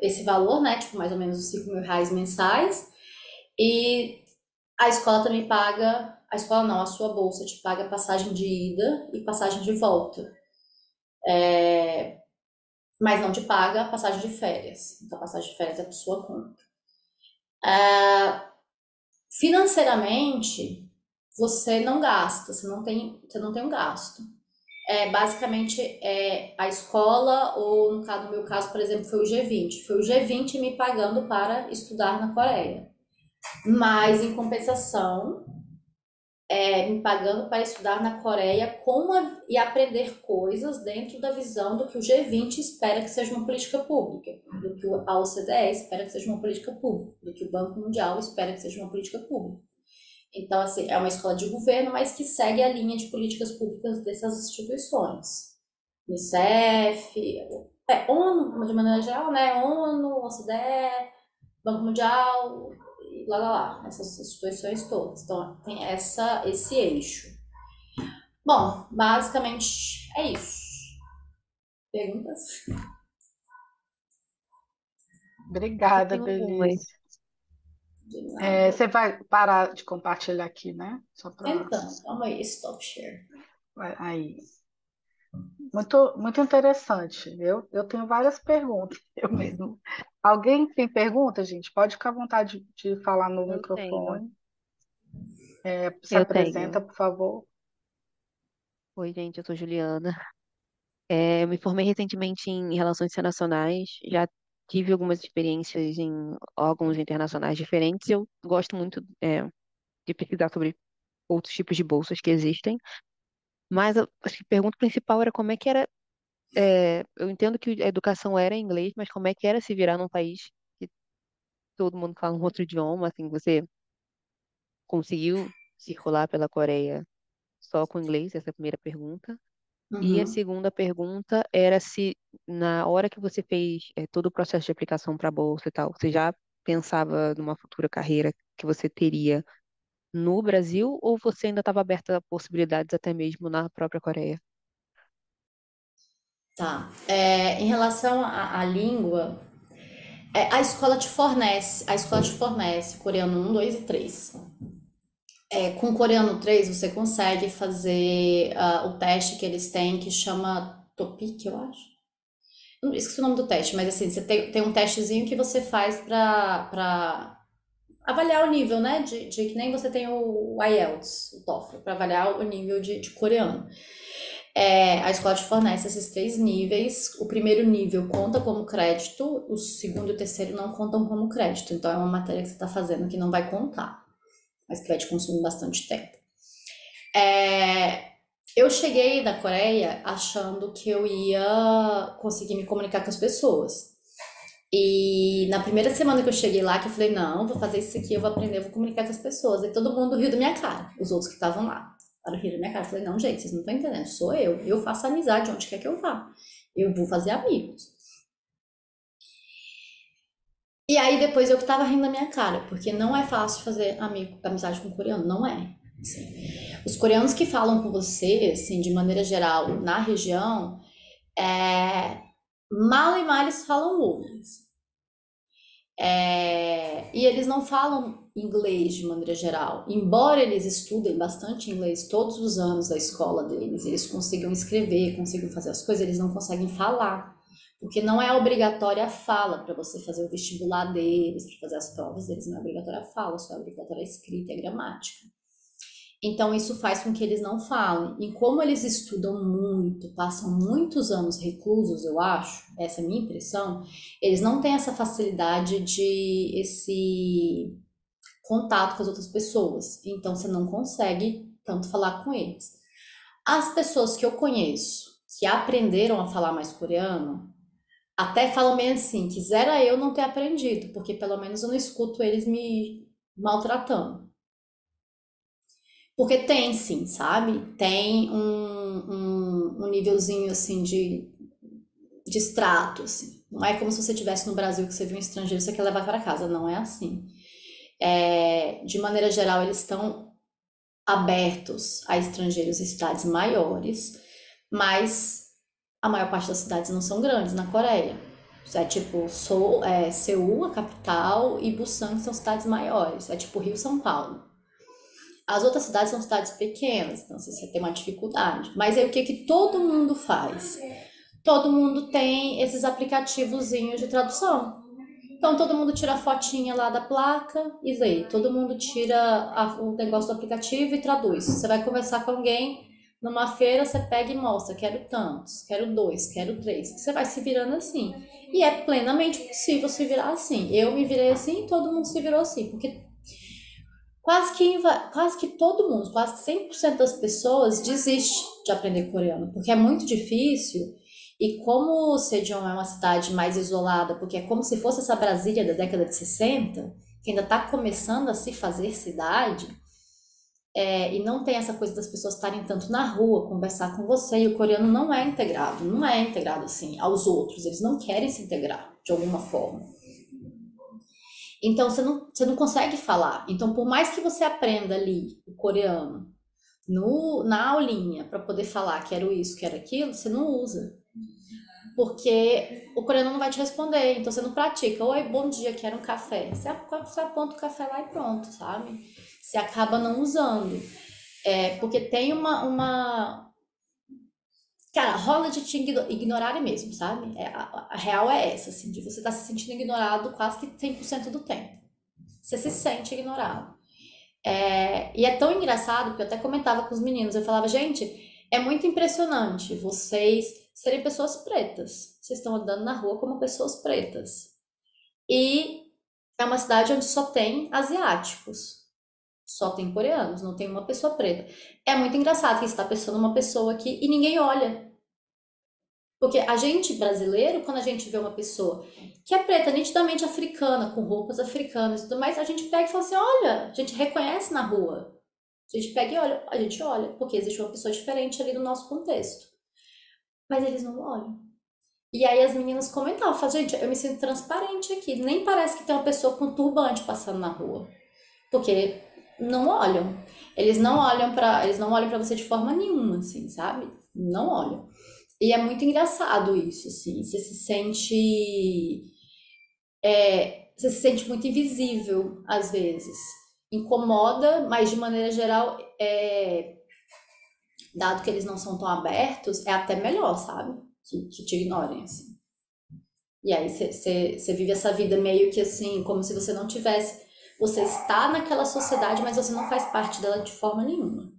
esse valor, né? Tipo, mais ou menos os R$ 5.000 mensais. E a escola também paga, a escola não, a sua bolsa te paga passagem de ida e passagem de volta. Mas não te paga a passagem de férias. Então a passagem de férias é por sua conta. Financeiramente, você não gasta, você não tem um gasto. Basicamente a escola, ou no meu caso, por exemplo, foi o G20. Foi o G20 me pagando para estudar na Coreia. Mas, em compensação, me pagando para estudar na Coreia e aprender coisas dentro da visão do que o G20 espera que seja uma política pública, do que a OCDE espera que seja uma política pública, do que o Banco Mundial espera que seja uma política pública. Então, assim, é uma escola de governo, mas que segue a linha de políticas públicas dessas instituições. Unicef, ONU, de maneira geral, né? ONU, OCDE, Banco Mundial, e lá, essas instituições todas. Então, tem esse eixo. Bom, basicamente é isso. Perguntas? Eu Obrigada, tenho algumas. Belize. De nada. Você vai parar de compartilhar aqui, né? Só para. Então, calma aí, stop share. Aí. Muito, muito interessante. Eu tenho várias perguntas, eu mesmo. Alguém tem pergunta, gente? Pode ficar à vontade de falar no Eu tenho. microfone. Se Eu apresenta, tenho. por favor. Oi, gente, eu sou Juliana. Eu me formei recentemente em Relações Internacionais, já tive algumas experiências em órgãos internacionais diferentes. Eu gosto muito, de pesquisar sobre outros tipos de bolsas que existem, mas acho que a pergunta principal era como é que era. Eu entendo que a educação era em inglês, mas como é que era se virar num país que todo mundo fala um outro idioma, assim, você conseguiu circular pela Coreia só com inglês? Essa é a primeira pergunta. E a Uhum. segunda pergunta era se, na hora que você fez todo o processo de aplicação para a bolsa e tal, você já pensava numa futura carreira que você teria no Brasil ou você ainda estava aberta a possibilidades até mesmo na própria Coreia? Tá. Em relação à língua, a escola te fornece coreano um, 2 e 3. Com coreano 3 você consegue fazer o teste que eles têm que chama TOPIK, eu acho. Eu não esqueci o nome do teste, mas assim, você tem um testezinho que você faz pra avaliar o nível, né? Que nem você tem o IELTS, o TOEFL, pra avaliar o nível de coreano. A escola te fornece esses 3 níveis. O primeiro nível conta como crédito, o segundo e o terceiro não contam como crédito. Então é uma matéria que você está fazendo que não vai contar, mas que vai te consumir bastante tempo. Eu cheguei da Coreia achando que eu ia conseguir me comunicar com as pessoas. E na primeira semana que eu cheguei lá, que eu falei, não, vou fazer isso aqui, eu vou aprender, eu vou comunicar com as pessoas. E todo mundo riu da minha cara, os outros que estavam lá. Riram da minha cara. Eu falei, não, gente, vocês não estão entendendo, sou eu faço amizade onde quer que eu vá. Eu vou fazer amigos. E aí depois eu que tava rindo da minha cara, porque não é fácil fazer amizade com coreano, não é. Assim, os coreanos que falam com você, assim, de maneira geral, na região, mal e mal eles falam inglês. E eles não falam inglês de maneira geral. Embora eles estudem bastante inglês todos os anos da escola deles, eles consigam escrever, consigam fazer as coisas, eles não conseguem falar. Porque não é obrigatória a fala para você fazer o vestibular deles, para fazer as provas deles, não é obrigatória a fala, só é obrigatória a escrita e a gramática. Então isso faz com que eles não falem. E como eles estudam muito, passam muitos anos reclusos, eu acho, essa é a minha impressão, eles não têm essa facilidade de esse contato com as outras pessoas. Então você não consegue tanto falar com eles. As pessoas que eu conheço que aprenderam a falar mais coreano, até falam meio assim, quisera eu não ter aprendido, porque pelo menos eu não escuto eles me maltratando. Porque tem sim, sabe? Tem um nívelzinho assim de extrato, assim. Não é como se você estivesse no Brasil que você viu um estrangeiro e você quer levar para casa, não é assim. De maneira geral, eles estão abertos a estrangeiros em cidades maiores, mas a maior parte das cidades não são grandes na Coreia. É tipo Seul, a capital, e Busan, que são cidades maiores. É tipo Rio, São Paulo. As outras cidades são cidades pequenas, então você tem uma dificuldade. Mas aí o que que todo mundo faz? Todo mundo tem esses aplicativozinhos de tradução. Então todo mundo tira a fotinha lá da placa e lê. Todo mundo tira o negócio do aplicativo e traduz. Você vai conversar com alguém numa feira, você pega e mostra, quero tantos, quero dois, quero três. Você vai se virando assim. E é plenamente possível se virar assim. Eu me virei assim e todo mundo se virou assim, porque quase que todo mundo, quase que 100% das pessoas desiste de aprender coreano, porque é muito difícil. E como Sejong é uma cidade mais isolada, porque é como se fosse essa Brasília da década de 60, que ainda está começando a se fazer cidade, e não tem essa coisa das pessoas estarem tanto na rua, conversar com você, e o coreano não é integrado assim aos outros, eles não querem se integrar de alguma forma. Então você não consegue falar. Então, por mais que você aprenda ali o coreano na aulinha para poder falar quero isso, quero aquilo, você não usa. Porque o coreano não vai te responder, então você não pratica. Oi, bom dia, quero um café. Você aponta o café lá e pronto, sabe? Você acaba não usando. Porque tem Cara, rola de te ignorarem mesmo, sabe? A real é essa, assim, de você estar se sentindo ignorado quase que 100% do tempo. Você se sente ignorado. E é tão engraçado, porque eu até comentava com os meninos, eu falava, gente, é muito impressionante vocês serem pessoas pretas. Vocês estão andando na rua como pessoas pretas. E é uma cidade onde só tem asiáticos. Só tem coreanos, não tem uma pessoa preta. É muito engraçado que está pensando numa pessoa aqui e ninguém olha. Porque a gente brasileiro, quando a gente vê uma pessoa que é preta, nitidamente africana, com roupas africanas e tudo mais, a gente pega e fala assim: olha, a gente reconhece na rua. A gente pega e olha, a gente olha, porque existe uma pessoa diferente ali no nosso contexto. Mas eles não olham. E aí as meninas comentavam, falam, gente, eu me sinto transparente aqui. Nem parece que tem uma pessoa com turbante passando na rua. Porque não olham. Eles não olham para você de forma nenhuma, assim, sabe? Não olham. E é muito engraçado isso, assim. Você se sente muito invisível às vezes. Incomoda, mas de maneira geral, dado que eles não são tão abertos, é até melhor, sabe? Que te ignorem, assim. E aí você vive essa vida meio que assim, como se você não tivesse. Você está naquela sociedade, mas você não faz parte dela de forma nenhuma.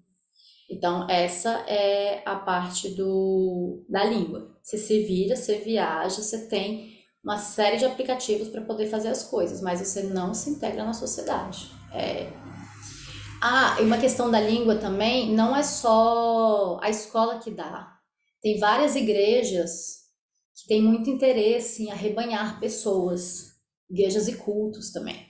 Então, essa é a parte da língua. Você se vira, você viaja, você tem uma série de aplicativos para poder fazer as coisas, mas você não se integra na sociedade. E uma questão da língua também, não é só a escola que dá. Tem várias igrejas que têm muito interesse em arrebanhar pessoas, igrejas e cultos também.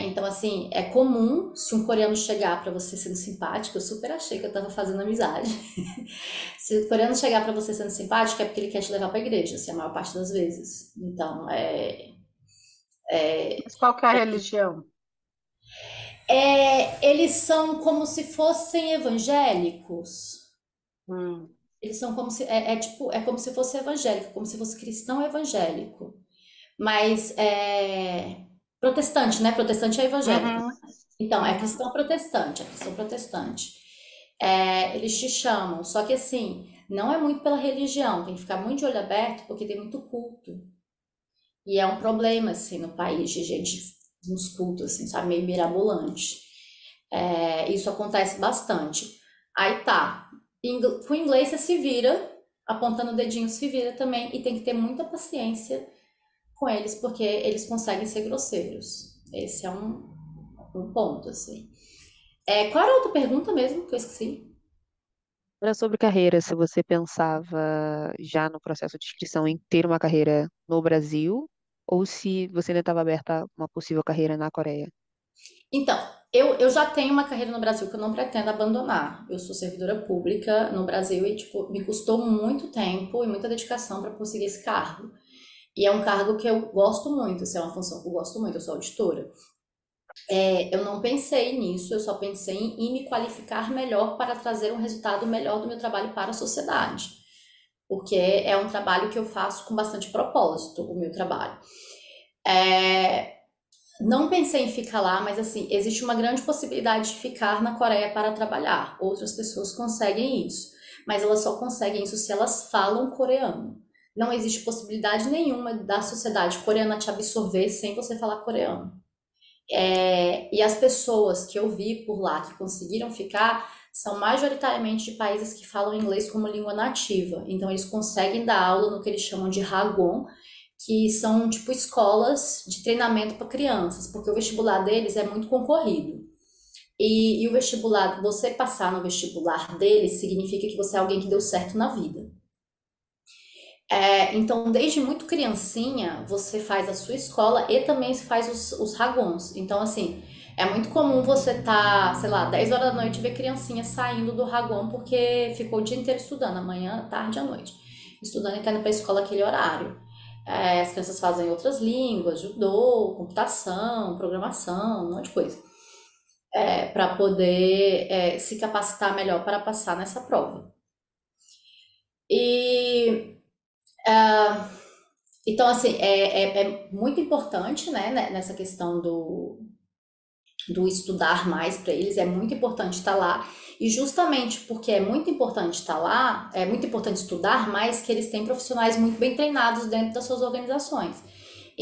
Então, assim, é comum se um coreano chegar pra você sendo simpático, eu super achei que eu tava fazendo amizade. Se o coreano chegar pra você sendo simpático, é porque ele quer te levar pra igreja, assim, a maior parte das vezes. Então, Mas qual que é a religião? eles são como se fossem evangélicos. Hum, Eles são como se, tipo, é como se fosse evangélico, como se fosse cristão evangélico. Mas protestante, né? Protestante é evangélico. uhum, Então, uhum. é cristão protestante. Eles te chamam, só que assim, não é muito pela religião, tem que ficar muito de olho aberto porque tem muito culto. E é um problema, assim, no país, de gente nos cultos, assim, sabe, meio mirabolante. Isso acontece bastante. Aí tá, com o inglês você se vira, apontando o dedinho se vira também, e tem que ter muita paciência com eles, porque eles conseguem ser grosseiros. Esse é um ponto, assim. Qual era a outra pergunta mesmo que eu esqueci? Era sobre carreira, se você pensava já no processo de inscrição em ter uma carreira no Brasil, ou se você ainda estava aberta a uma possível carreira na Coreia. Então, eu já tenho uma carreira no Brasil que eu não pretendo abandonar. Eu sou servidora pública no Brasil e, tipo, me custou muito tempo e muita dedicação para conseguir esse cargo. E é um cargo que eu gosto muito, assim, é uma função que eu gosto muito, eu sou auditora. Eu não pensei nisso, eu só pensei em me qualificar melhor para trazer um resultado melhor do meu trabalho para a sociedade. Porque é um trabalho que eu faço com bastante propósito, o meu trabalho. Não pensei em ficar lá, mas assim, existe uma grande possibilidade de ficar na Coreia para trabalhar. Outras pessoas conseguem isso, mas elas só conseguem isso se elas falam coreano. Não existe possibilidade nenhuma da sociedade coreana te absorver sem você falar coreano. E as pessoas que eu vi por lá que conseguiram ficar são majoritariamente de países que falam inglês como língua nativa. Então eles conseguem dar aula no que eles chamam de Hagwon, que são tipo escolas de treinamento para crianças, porque o vestibular deles é muito concorrido. E o vestibular, você passar no vestibular deles significa que você é alguém que deu certo na vida. Então, desde muito criancinha, você faz a sua escola e também faz os Hagwons. Então, assim, é muito comum você estar, sei lá, 10 horas da noite e ver criancinha saindo do Hagwon porque ficou o dia inteiro estudando, amanhã, tarde à noite. Estudando e tá indo pra escola aquele horário. As crianças fazem outras línguas, judô, computação, programação, um monte de coisa. Para poder se capacitar melhor para passar nessa prova. E então, assim, é muito importante, né, nessa questão do estudar mais para eles, é muito importante estar lá. E justamente porque é muito importante estar lá, é muito importante estudar mais, que eles têm profissionais muito bem treinados dentro das suas organizações.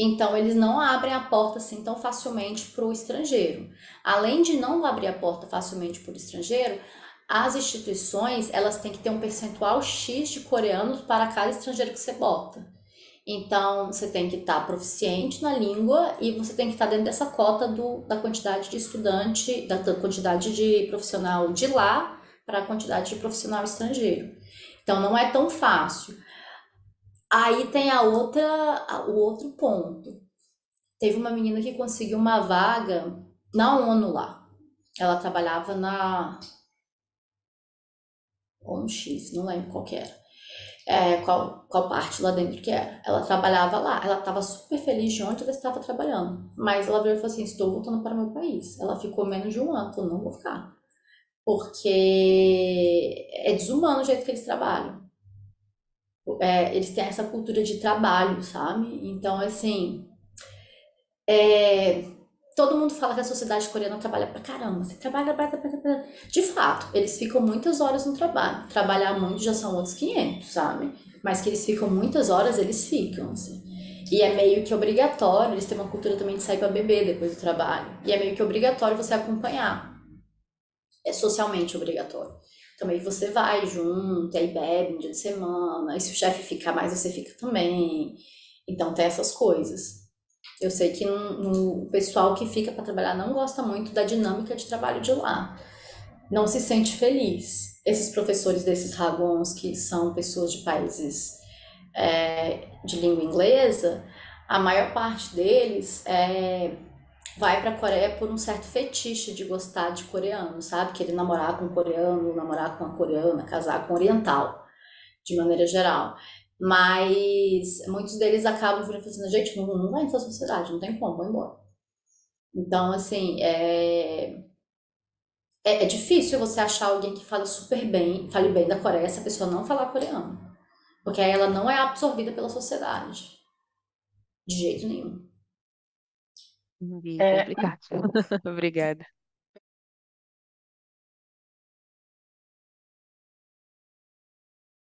Então, eles não abrem a porta assim tão facilmente para o estrangeiro. Além de não abrir a porta facilmente para o estrangeiro, as instituições, elas têm que ter um percentual X de coreanos para cada estrangeiro que você bota. Então, você tem que estar proficiente na língua e você tem que estar dentro dessa cota da quantidade de estudante, da quantidade de profissional de lá para a quantidade de profissional estrangeiro. Então, não é tão fácil. Aí tem o outro ponto. Teve uma menina que conseguiu uma vaga na ONU lá. Ela trabalhava na ONU X, não lembro qual que era. Qual parte lá dentro que era. Ela trabalhava lá, ela estava super feliz de onde ela estava trabalhando. Mas ela veio e falou assim: estou voltando para o meu país. Ela ficou menos de um ano, falou: não vou ficar. Porque é desumano o jeito que eles trabalham. Eles têm essa cultura de trabalho, sabe? Então, assim, todo mundo fala que a sociedade coreana trabalha pra caramba. Você trabalha, trabalha. De fato, eles ficam muitas horas no trabalho. Trabalhar muito já são outros 500, sabe? Mas que eles ficam muitas horas, eles ficam, assim. E é meio que obrigatório, eles têm uma cultura também de sair pra beber depois do trabalho. E é meio que obrigatório você acompanhar. É socialmente obrigatório. Então aí você vai junto, aí bebe um dia de semana, e se o chefe ficar mais, você fica também. Então tem essas coisas. Eu sei que o pessoal que fica para trabalhar não gosta muito da dinâmica de trabalho de lá. Não se sente feliz. Esses professores desses Hagons, que são pessoas de países de língua inglesa, a maior parte deles vai para a Coreia por um certo fetiche de gostar de coreano, sabe? Querer namorar com um coreano, namorar com uma coreana, casar com um oriental, de maneira geral. Mas muitos deles acabam virando e falando assim: gente, não vai nessa sociedade, não tem como, vou embora. Então, assim, é difícil você achar alguém que fale super bem, fale bem da Coreia se a pessoa não falar coreano. Porque aí ela não é absorvida pela sociedade. De jeito nenhum. Entendi, É, complicado. Obrigada.